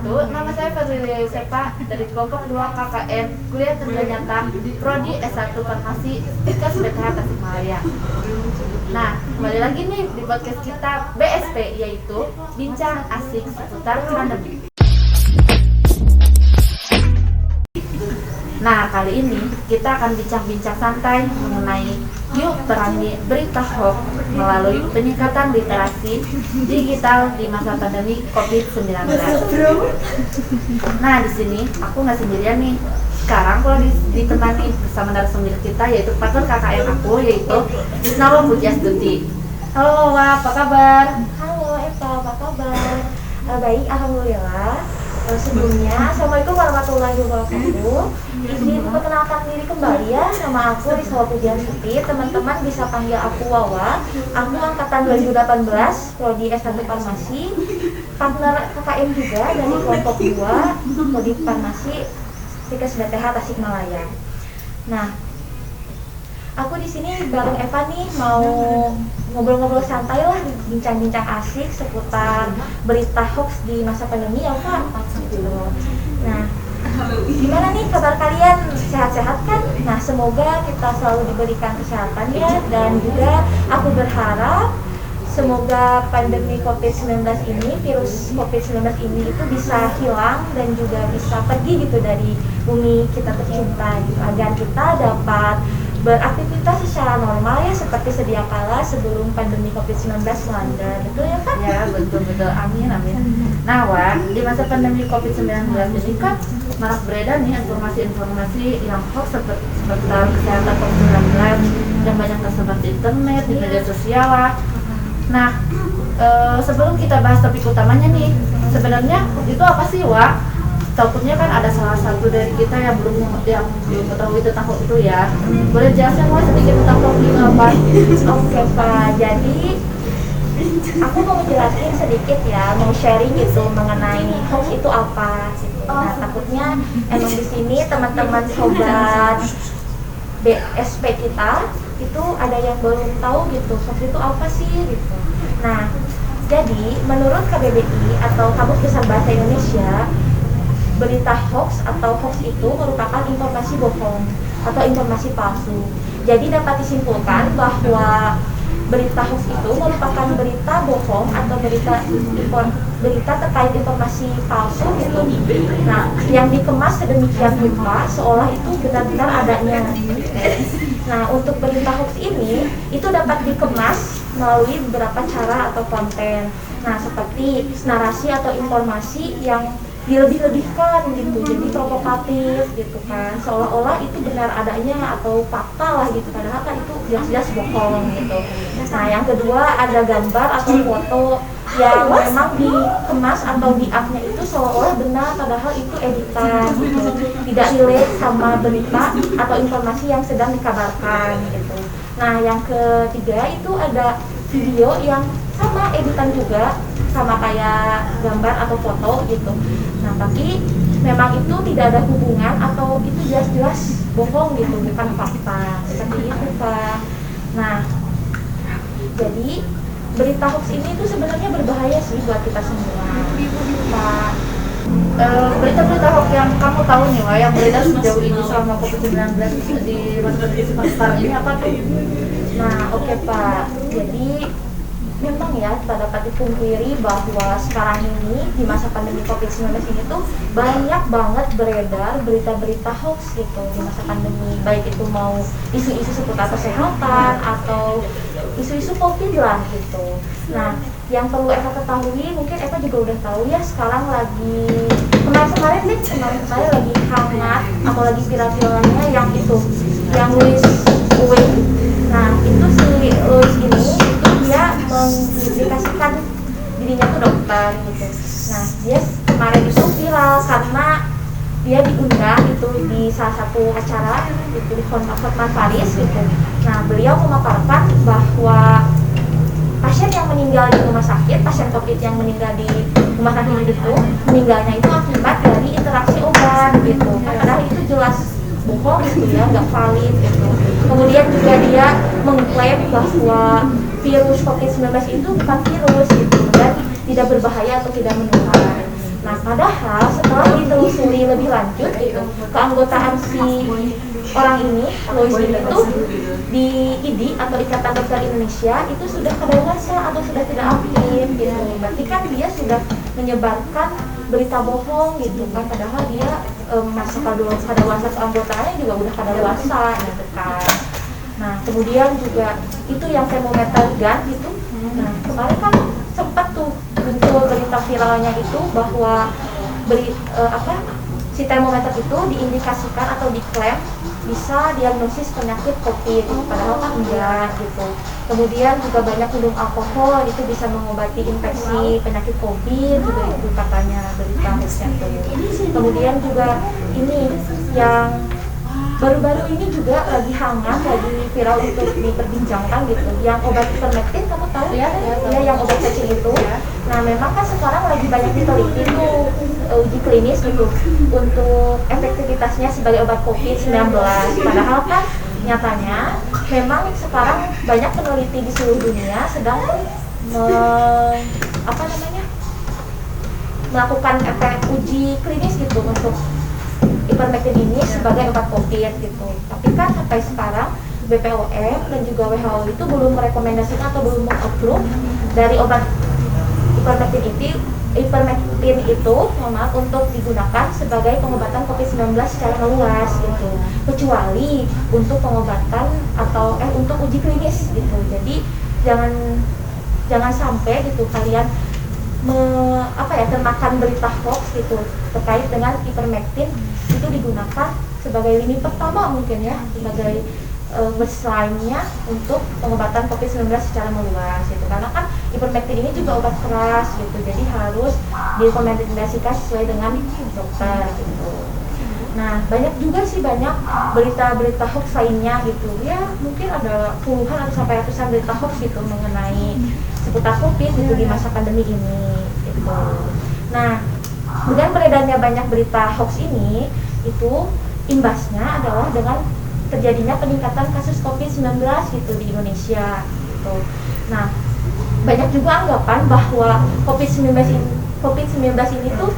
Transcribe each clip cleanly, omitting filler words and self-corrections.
wabarakatuh. Nama saya Fadlilia Yusefa dari kelompok 2 KKN Kuliah Kerja Nyata Prodi S1 Farmasi Stikes BTH Tasikmalaya. Nah, kembali lagi nih di podcast kita BSP, yaitu Bincang Asik Seputar Pandemi. Nah, kali ini kita akan bincang-bincang santai mengenai yuk perangi berita hoax melalui peningkatan literasi digital di masa pandemi COVID-19. Nah, di sini aku nggak sendirian nih. Sekarang kalau ditemani bersama narasumber kita, yaitu partner KKN aku, yaitu Isnawa Pujiastuti. Halo Wawa, apa kabar? Halo Eva, apa kabar? Baik, alhamdulillah. Sebelumnya, Assalamualaikum warahmatullahi wabarakatuh. Izin memperkenalkan diri kembali ya. Nama aku Isnawa Pujiastuti. Teman-teman bisa panggil aku Wawa. Aku angkatan 2018, prodi S1 Farmasi. Partner KKN juga dari kelompok 2, prodi Farmasi Stikes BTH Tasikmalaya. Nah, aku di sini bareng Eva nih mau ngobrol-ngobrol santai lah, bincang-bincang asik seputar berita hoax di masa pandemi ya Pak. Gitu. Nah, gimana nih kabar kalian? Sehat-sehat kan? Nah, semoga kita selalu diberikan kesehatan ya, dan juga aku berharap semoga pandemi COVID-19 ini, virus COVID-19 ini itu bisa hilang dan juga bisa pergi gitu dari bumi kita tercinta gitu, agar kita dapat beraktivitas secara normal ya seperti sedia kala sebelum pandemi COVID-19 melanda. Betul ya Pak? Ya, betul-betul. Amin, amin. Nah, Wan, di masa pandemi COVID-19 ini kan marak beredar nih informasi-informasi yang hoax seputar kesehatan COVID-19 yang banyak tersebar di internet, di media sosial lah. Nah, sebelum kita bahas topik utamanya nih, sebenarnya itu apa sih, Wak? Takutnya kan ada salah satu dari kita yang belum ketahui tentang hoax itu ya. Boleh jelasin Wak sedikit tentang hoax itu apa? Oke Pak, jadi aku mau menjelaskan sedikit ya, mau sharing gitu mengenai hoax itu apa gitu. Nah, takutnya emang di sini teman-teman sobat BSP kita itu ada yang belum tahu gitu, hoax itu apa sih gitu. Nah, jadi menurut KBBI atau Kamus Besar Bahasa Indonesia, berita hoax atau hoax itu merupakan informasi bohong atau informasi palsu. Jadi dapat disimpulkan bahwa berita hoax itu merupakan berita bohong atau berita terkait informasi palsu gitu. Nah, yang dikemas sedemikian rupa seolah itu benar-benar adanya. Nah, untuk berita hoax ini itu dapat dikemas melalui beberapa cara atau konten. Nah, seperti narasi atau informasi yang dilebih-lebihkan gitu, jadi provokatif gitu kan, seolah-olah itu benar adanya atau fakta lah gitu, padahal kan itu jelas-jelas bohong gitu. Nah, yang kedua ada gambar atau foto yang memang dikemas atau di-up-nya itu seolah-olah benar, padahal itu editan gitu, tidak relate sama berita atau informasi yang sedang dikabarkan gitu. Nah, yang ketiga itu ada video yang sama editan juga, sama kayak gambar atau foto gitu. Nah, tapi memang itu tidak ada hubungan atau itu jelas-jelas bohong gitu, bukan fakta. Seperti itu Pak. Nah, jadi berita hoax ini tuh sebenarnya berbahaya sih buat kita semua Pak. Berita-berita hoax yang kamu tahu nih, Wak, yang beredar sejauh ini selama COVID-19 di masa pandemi sekarang ini apa tuh? Nah, oke Pak. Jadi memang ya tak dapat dipungkiri bahwa sekarang ini di masa pandemi COVID-19 ini tuh banyak banget beredar berita-berita hoax gitu di masa pandemi, baik itu mau isu-isu seputar kesehatan atau isu-isu COVID lah gitu. Nah, yang perlu Eva ketahui, mungkin Eva juga udah tahu ya, sekarang lagi kemarin lagi hangat atau lagi viral-viralnya yang itu, yang Louis Uwing. Nah, itu si Louis ini itu dia mengindikasikan dirinya tuh dokter gitu. Nah, dia kemarin itu viral karena dia diundang itu di salah satu acara itu di Hotman Paris gitu. Nah, beliau memaparkan bahwa pasien yang meninggal di rumah sakit, pasien COVID yang meninggal di rumah sakit itu meninggalnya itu akibat dari interaksi obat gitu. Padahal itu jelas bohong gitu ya, nggak valid gitu. Kemudian juga dia mengklaim bahwa virus COVID-19 itu bukan virus gitu dan tidak berbahaya atau tidak menular. Nah, padahal setelah ditelusuri lebih lanjut gitu, keanggotaan si orang ini, Lois ini tuh di IDI atau Ikatan Dokter Indonesia itu sudah kadaluarsa atau sudah tidak aktif gitu. Berarti kan dia sudah menyebarkan berita bohong gitu kan, padahal dia masa kadaluarsa keanggotaannya juga udah kadaluarsa gitu kan. Nah, kemudian juga itu yang termometer gun gitu. Nah, kemarin kan sempat tuh muncul berita viralnya itu bahwa si termometer itu diindikasikan atau diklaim bisa diagnosis penyakit COVID, padahal kan enggak gitu. Kemudian juga banyak minum alkohol itu bisa mengobati infeksi penyakit COVID juga itu katanya berita hoaxnya tuh. Kemudian juga ini yang baru-baru ini juga lagi hangat, lagi viral untuk diperbincangkan gitu, yang obat ivermectin, kamu tahu? Ya, yang obat cacing itu. Nah, memang kan sekarang lagi banyak diteliti tuh uji klinis gitu untuk efektivitasnya sebagai obat COVID-19. Padahal kan nyatanya memang sekarang banyak peneliti di seluruh dunia sedang melakukan uji klinis gitu untuk ivermectin ini sebagai obat COVID gitu. Tapi kan sampai sekarang BPOM dan juga WHO itu belum merekomendasikan atau belum meng-approve dari obat ivermectin itu untuk digunakan sebagai pengobatan COVID-19 secara meluas gitu. Kecuali untuk pengobatan atau untuk uji klinis gitu. Jadi jangan sampai gitu kalian termakan berita hoax gitu terkait dengan ivermectin itu digunakan sebagai lini pertama mungkin ya, sebagai baseline-nya untuk pengobatan COVID-19 secara meluas gitu. Karena kan ivermectin ini juga obat keras gitu, jadi harus direkomendasikan sesuai dengan dokter gitu. Nah, banyak berita-berita hoax lainnya gitu ya, mungkin ada puluhan atau sampai ratusan berita hoax gitu mengenai seputar COVID gitu di masa pandemi ini gitu. Nah, dengan beredarnya banyak berita hoax ini, itu imbasnya adalah dengan terjadinya peningkatan kasus COVID-19 gitu di Indonesia gitu. Nah, banyak juga anggapan bahwa COVID-19 ini tuh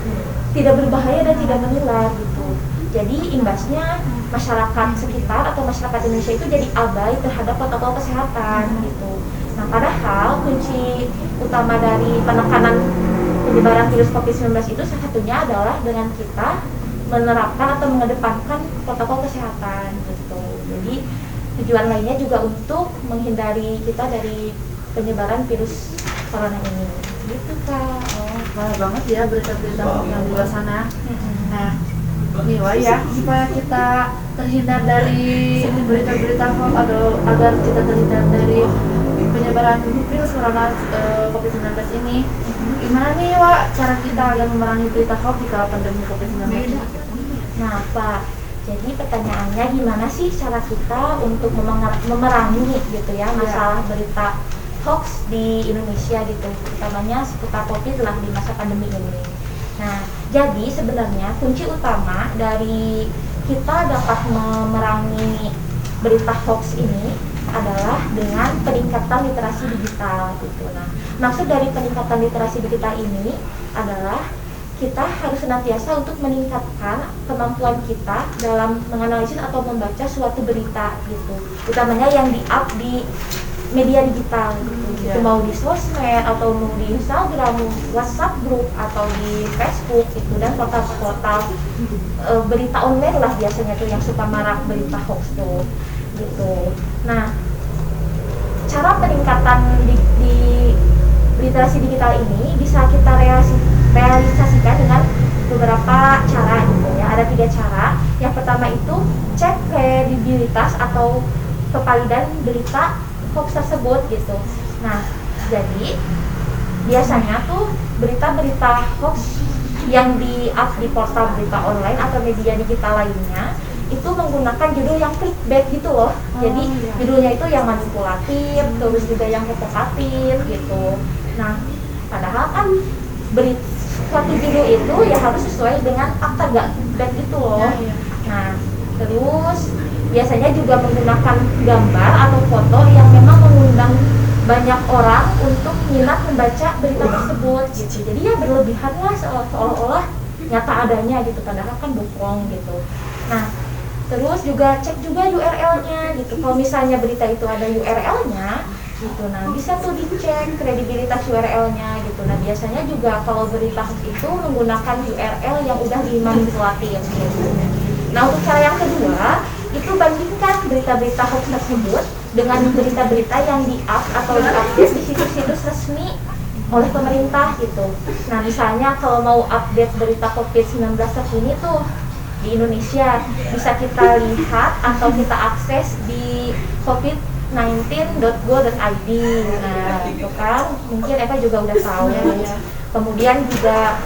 tidak berbahaya dan tidak menular gitu. Jadi imbasnya masyarakat sekitar atau masyarakat Indonesia itu jadi abai terhadap protokol kesehatan gitu. Nah, padahal kunci utama dari penekanan penyebaran virus COVID-19 itu salah satunya adalah dengan kita menerapkan atau mengedepankan protokol kesehatan gitu. Jadi tujuan lainnya juga untuk menghindari kita dari penyebaran virus corona ini gitu Kak. Banyak banget ya berita-berita yang di luar sana. Nah, nih Wah ya, supaya kita terhindar dari berita-berita hoax atau agar kita terhindar dari penyebaran virus corona COVID-19 ini, gimana nih Wak cara kita agar memerangi berita hoax di kala pandemi COVID-19 ini? Nah Pak, jadi pertanyaannya gimana sih cara kita untuk memerangi gitu ya masalah berita hoax di Indonesia gitu, utamanya seputar COVID lah di masa pandemi ini. Nah, jadi sebenarnya kunci utama dari kita dapat memerangi berita hoax ini adalah dengan peningkatan literasi digital gitu. Nah, maksud dari peningkatan literasi digital ini adalah kita harus senantiasa untuk meningkatkan kemampuan kita dalam menganalisis atau membaca suatu berita gitu, utamanya yang di-up di media digital gitu. Itu mau di sosmed atau mau di Instagram, WhatsApp group atau di Facebook itu, dan portal-portal berita online lah biasanya tuh yang suka marak berita hoax tuh gitu. Nah, cara peningkatan di literasi digital ini bisa kita realisasikan dengan beberapa cara gitu ya. Ada 3 cara. Yang pertama itu cek kredibilitas atau kevalidan berita hoax tersebut gitu. Nah, jadi biasanya tuh berita-berita hoax yang di-up di portal berita online atau media digital lainnya itu menggunakan judul yang clickbait gitu loh. Jadi judulnya itu yang manipulatif, terus juga yang provokatif gitu. Nah, padahal kan suatu judul itu ya harus sesuai dengan fakta, gak clickbait gitu loh. Nah, terus biasanya juga menggunakan gambar atau foto yang memang mengundang banyak orang untuk minat baca berita tersebut gitu. Jadi ya berlebihan lah, seolah-olah nyata adanya gitu, padahal kan bohong gitu. Nah, terus juga cek juga URL-nya gitu. Kalau misalnya berita itu ada URL-nya gitu, nah bisa tuh dicek kredibilitas URL-nya gitu. Nah, biasanya juga kalau berita hoax itu menggunakan URL yang udah dimanipulatif gitu. Nah, untuk cara yang kedua, itu bandingkan berita-berita hoax tersebut dengan berita-berita yang di-up atau di-update di situs-situs resmi oleh pemerintah gitu. Nah, misalnya kalau mau update berita COVID-19 terkini tuh di Indonesia, bisa kita lihat atau kita akses di covid19.go.id. Nah, itu kan mungkin Eva juga udah tahu. Kemudian juga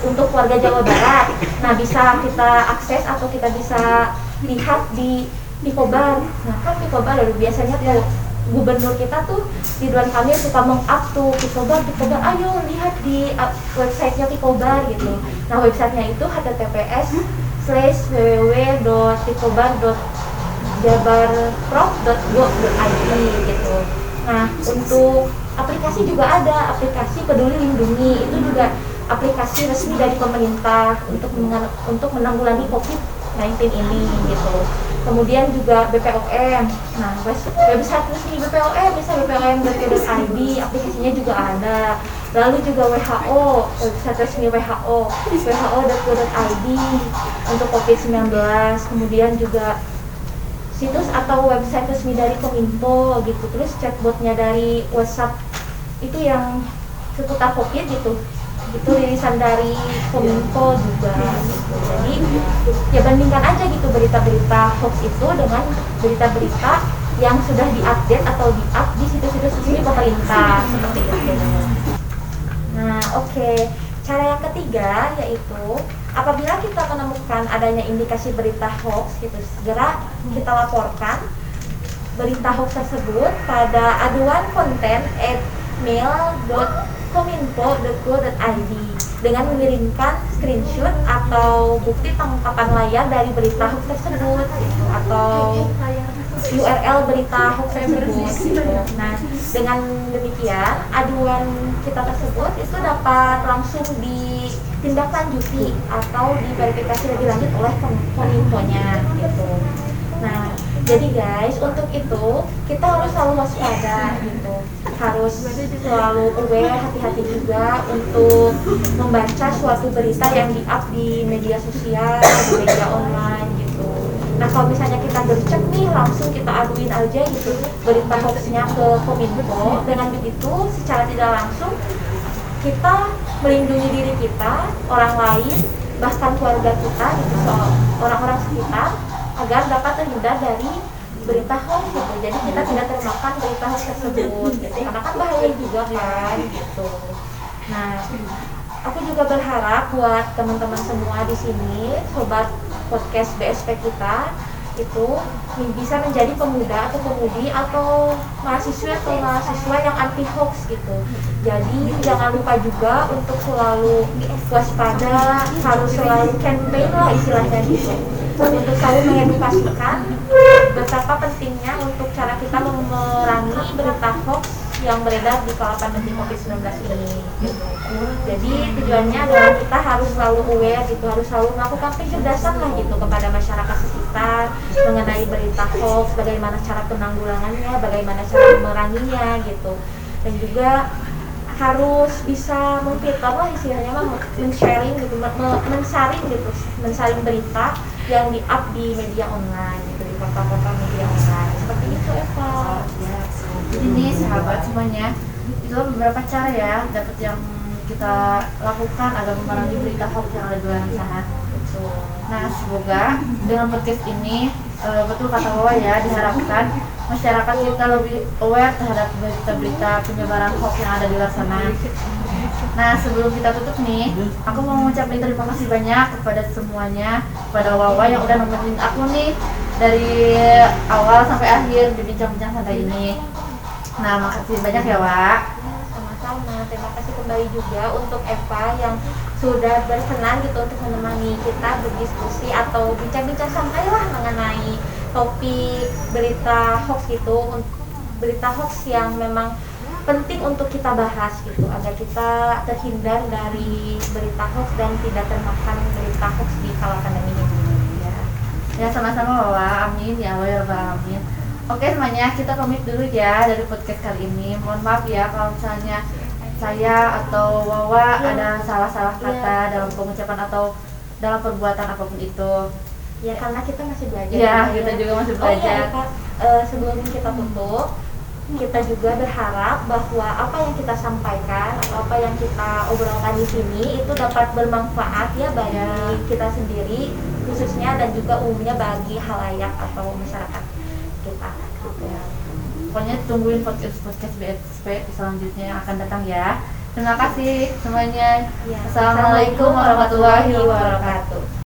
untuk warga Jawa Barat, nah bisa kita akses atau kita bisa lihat di Picobar. Nah, kan Picobar biasanya tuh gubernur kita tuh Ridwan Kamil suka meng-up tuh Picobar, ayo lihat di websitenya Picobar gitu. Nah, websitenya itu https://www.picobar.jabarprov.go.id gitu. Nah, untuk aplikasi juga ada, aplikasi Peduli Lindungi, itu juga aplikasi resmi dari pemerintah untuk menanggulangi COVID-19 ini gitu. Kemudian juga BPOM. Nah, website resmi BPOM bisa bpom.go.id, aplikasinya juga ada. Lalu juga WHO, website resmi WHO, who.go.id untuk COVID-19. Kemudian juga situs atau website resmi dari Kominfo gitu. Terus chatbotnya dari WhatsApp itu yang seputar COVID gitu, itu rilisan dari Kominfo juga gitu. Jadi ya bandingkan aja gitu berita-berita hoax itu dengan berita-berita yang sudah diupdate atau di-up di situs-situs resmi pemerintah seperti itu. Nah, oke. Cara yang ketiga yaitu apabila kita menemukan adanya indikasi berita hoax gitu, segera kita laporkan berita hoax tersebut pada aduan konten mail.kominfo.go.id dengan mengirimkan screenshot atau bukti tangkapan layar dari berita hoax tersebut gitu, atau URL berita hoax tersebut gitu. Nah, dengan demikian aduan kita tersebut itu dapat langsung ditindaklanjuti atau diverifikasi lebih lanjut oleh Kominfo-nya gitu. Nah, jadi guys, untuk itu kita harus selalu waspada gitu, harus selalu aware, hati-hati juga untuk membaca suatu berita yang di-up di media sosial, di media online gitu. Nah, kalau misalnya kita gercep nih, langsung kita aduin aja gitu berita hoaxnya ke Kominfo. Dengan begitu, secara tidak langsung kita melindungi diri kita, orang lain, bahkan keluarga kita gitu, orang-orang sekitar, agar dapat terhindar dari berita hoax gitu. Jadi kita tidak termakan berita hoax tersebut gitu, karena kan bahaya juga kan gitu. Nah, aku juga berharap buat teman-teman semua di sini, sobat podcast BSP kita, itu bisa menjadi pemuda atau pemudi atau mahasiswa yang anti hoax gitu. Jadi jangan lupa juga untuk selalu waspada, harus selalu campaign lah istilahnya gitu, untuk selalu mengedukasikan betapa pentingnya untuk cara kita memerangi berita hoax yang beredar di kala pandemi COVID-19 ini gitu. Jadi tujuannya adalah kita harus selalu aware gitu, harus selalu melakukan pencerdasan lah gitu kepada masyarakat sekitar mengenai berita hoax, bagaimana cara penanggulangannya, bagaimana cara memeranginya gitu. Dan juga harus bisa memfilter lah istilahnya, men-sharing gitu, mensaring berita yang di-up di media online gitu, di portal-portal media online. Seperti itu Eva. Jadi nih sahabat semuanya, itu beberapa cara ya dapat yang kita lakukan agar memerangi berita hoax yang ada di luar sana. Nah, semoga dengan podcast ini betul kata Wawa ya, diharapkan masyarakat kita lebih aware terhadap berita-berita penyebaran hoax yang ada di luar sana. Nah, sebelum kita tutup nih, aku mau mengucapkan terima kasih banyak kepada semuanya, kepada Wawa yang udah nemenin aku nih dari awal sampai akhir di bincang-bincang santai ini. Nah, makasih banyak ya, Wak. Sama-sama, terima kasih kembali juga untuk Eva yang sudah berkenan gitu untuk menemani kita berdiskusi atau bincang-bincang santai lah mengenai topik berita hoax gitu, berita hoax yang memang penting untuk kita bahas gitu agar kita terhindar dari berita hoax dan tidak termakan berita hoax di kala pandemi ini. Ya sama-sama Wawa, amin ya Allah ya Rabbal alamin. Oke semuanya, kita pamit dulu ya dari podcast kali ini. Mohon maaf ya kalau misalnya saya atau Wawa ada salah-salah kata dalam pengucapan atau dalam perbuatan apapun itu. Ya karena kita masih belajar. Ya, kita juga masih belajar. Oh iya, Kak. Sebelum kita tutup, kita juga berharap bahwa apa yang kita sampaikan atau apa yang kita obrolkan di sini itu dapat bermanfaat ya bagi kita sendiri khususnya dan juga umumnya bagi halayak atau masyarakat kita. Ya. Pokoknya tungguin podcast BSP selanjutnya yang akan datang ya. Terima kasih semuanya. Ya. Assalamualaikum warahmatullahi wabarakatuh.